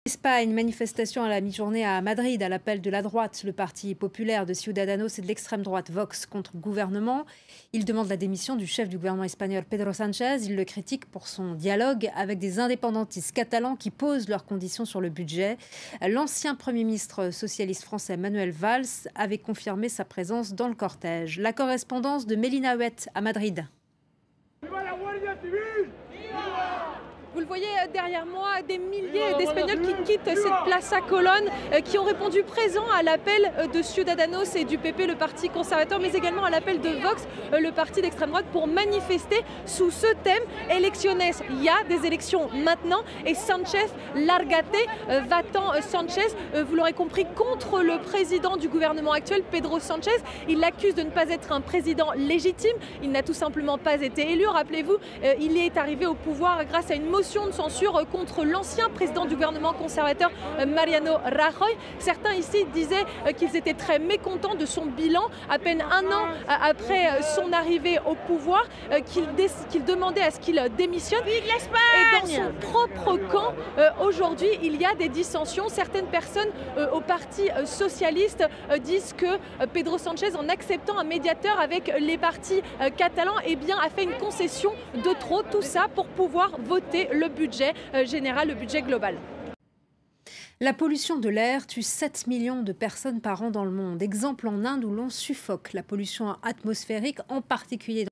Espagne, manifestation à la mi-journée à Madrid à l'appel de la droite. Le parti populaire de Ciudadanos et de l'extrême droite Vox contre le gouvernement. Il demande la démission du chef du gouvernement espagnol Pedro Sánchez. Il le critique pour son dialogue avec des indépendantistes catalans qui posent leurs conditions sur le budget. L'ancien Premier ministre socialiste français Manuel Valls avait confirmé sa présence dans le cortège. La correspondance de Mélina Huet à Madrid. Vous le voyez derrière moi, des milliers d'Espagnols qui quittent cette Plaza Colón, qui ont répondu présent à l'appel de Ciudadanos et du PP, le parti conservateur, mais également à l'appel de Vox, le parti d'extrême droite, pour manifester sous ce thème « Elecciones ». Il y a des élections maintenant et Sánchez, largate, va-t'en Sánchez, vous l'aurez compris, contre le président du gouvernement actuel, Pedro Sánchez. Il l'accuse de ne pas être un président légitime, il n'a tout simplement pas été élu. Rappelez-vous, il est arrivé au pouvoir grâce à une motion de censure contre l'ancien président du gouvernement conservateur Mariano Rajoy. Certains ici disaient qu'ils étaient très mécontents de son bilan à peine un an après son arrivée au pouvoir, qu'il demandait à ce qu'il démissionne. Vive l'Espagne! Et dans son propre camp, aujourd'hui, il y a des dissensions. Certaines personnes au Parti socialiste disent que Pedro Sánchez, en acceptant un médiateur avec les partis catalans, eh bien, a fait une concession de trop. Tout ça pour pouvoir voter le budget général, le budget global. La pollution de l'air tue 7 millions de personnes par an dans le monde. Exemple en Inde où l'on suffoque la pollution atmosphérique, en particulier